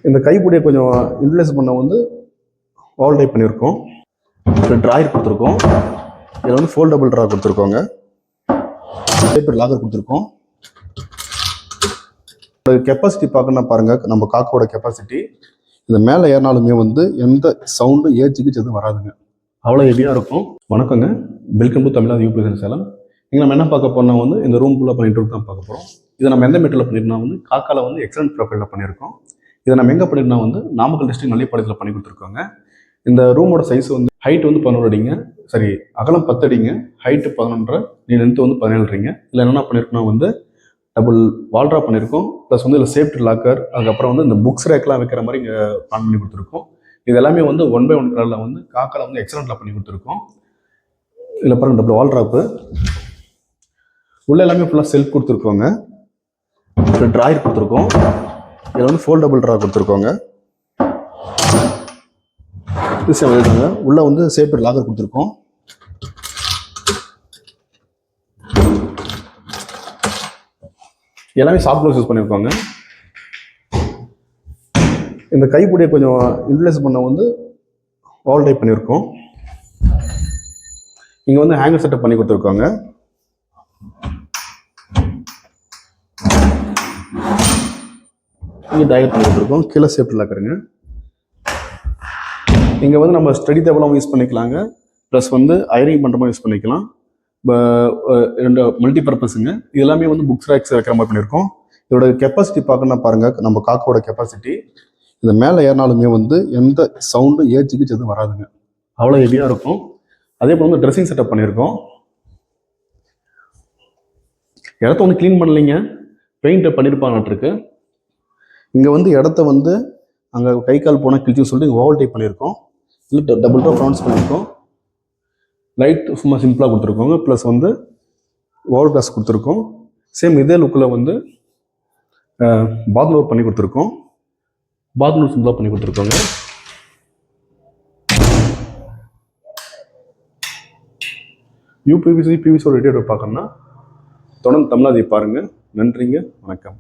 இந்த கைப்பிடியை கொஞ்சம் யூட்டிலைஸ் பண்ண வந்து வால் டைப் பண்ணியிருக்கோம். ட்ராயர் கொடுத்துருக்கோம். இதில் வந்து ஃபோல்டபுள் ட்ரா கொடுத்துருக்கோங்க. லாகர் கொடுத்துருக்கோம். கெப்பாசிட்டி பார்க்கணும்னா பாருங்கள், நம்ம காக்கோட கெப்பாசிட்டி இந்த மேலே ஏறினாலுமே வந்து எந்த சவுண்டு ஏச்சுக்கு எதுவும் வராதுங்க, அவ்வளோ ஹெவியாக இருக்கும். வணக்கங்க, welcome to Tamil Nadu UPS Salem. இங்கே நம்ம என்ன பார்க்க போனால் வந்து இந்த ரூம் ஃபுல்லாக பண்ணிட்டு தான் பார்க்க போகிறோம். இதை நம்ம எந்த மெட்டீரியல் பண்ணியிருந்தோம் வந்து காக்காவில் வந்து எக்ஸலன்ட் ப்ரொஃபைலில் பண்ணியிருக்கோம். இதை நம்ம எங்கே பண்ணியிருந்தோம் வந்து நாமக்கல் டிஸ்ட்ரிக்ட் நல்லிப்பாளையத்தில் பண்ணி கொடுத்துருக்கோங்க. இந்த ரூமோட சைஸ் வந்து ஹைட் வந்து 11 அடிங்க, சரி அகலம் 10 அடிங்க, ஹைட்டு 11.5, லென்த்து வந்து 17 அடிங்க. இதில் என்னென்ன பண்ணியிருக்கோம் வந்து டபுள் வால்ட்ரா பண்ணியிருக்கோம், ப்ளஸ் வந்து இதில் சேஃப்டி லாக்கர், அதுக்கப்புறம் வந்து இந்த புக்ஸ் ரேக்லாம் வைக்கிற மாதிரி இங்கே பிளான் பண்ணி கொடுத்துருக்கோம். இது எல்லாமே வந்து 1/1 கலரில் வந்து காக்காவில் வந்து எக்ஸலண்ட்டில் பண்ணி கொடுத்துருக்கோம். இதில் பாருங்கள் டபுள் வால்ட்ராப்பு, உள்ள எல்லாமே ஃபுல்லாக செல்ஃப் கொடுத்துருக்கோங்க. ட்ராயர் கொடுத்துருக்கோம். இதில் வந்து ஃபோல்டபுள் ட்ரா கொடுத்துருக்கோங்க. உள்ள வந்து சேஃப்டி லாக்கர் கொடுத்துருக்கோம். எல்லாமே சாஃப்ட் க்ளோஸ் யூஸ் பண்ணியிருக்கோங்க. இந்த கைப்பிடியை கொஞ்சம் யூட்டிலைஸ் பண்ண வந்து வால் டைப் பண்ணியிருக்கோம். இங்கே வந்து ஹேங்கர் செட்டப் பண்ணி கொடுத்துருக்கோங்க. இங்கே டயர் பண்ணி கொடுத்துருக்கோம். கீழே சேஃப்டி லாக்கருங்க. இங்கே வந்து நம்ம ஸ்டடி டேபிளாகவும் யூஸ் பண்ணிக்கலாங்க, ப்ளஸ் வந்து அயரிங் பண்ணுற மாதிரி யூஸ் பண்ணிக்கலாம். ரெண்டு மல்டி பர்பஸுங்க. இது எல்லாமே வந்து புக்ஸ் ரேக்ஸ் வைக்கிற மாதிரி பண்ணியிருக்கோம். இதோட கெப்பாசிட்டி பார்க்கணும்னா பாருங்கள், நம்ம காக்கோட கெப்பாசிட்டி இந்த மேலே ஏறினாலுமே வந்து எந்த சவுண்டு ஏச்சுக்கு எதுவும் வராதுங்க, அவ்வளோ ஹெவியாக இருக்கும். அதே போல் வந்து ட்ரெஸ்ஸிங் செட்டப் பண்ணியிருக்கோம். இடத்த வந்து க்ளீன் பண்ணலைங்க, பெயிண்ட்டை பண்ணியிருப்பாங்கன்ட்டுருக்கு. இங்கே வந்து இடத்த வந்து அங்கே கை கால் போனால் கிழிச்சுன்னு சொல்லிட்டு இங்கே ஓவல் டைப் பண்ணியிருக்கோம். இல்லை டபுள் டோர் ப்ரௌன்ஸ் பண்ணியிருக்கோம். லைட் சும்மா சிம்பிளாக கொடுத்துருக்கோங்க, ப்ளஸ் வந்து வால் கிளாஸ் கொடுத்துருக்கோம். சேம் இதே லுக்கில் வந்து பாத்ரூம் பண்ணி கொடுத்துருக்கோம். பாத்ரூம் சிம்பிளாக பண்ணி கொடுத்துருக்கோங்க. யூபிவிசி பிவிசியோட ரேடியோ பார்க்கணுன்னா தொடர்ந்து தமிழ்நாடு பாருங்கள். நன்றிங்க, வணக்கம்.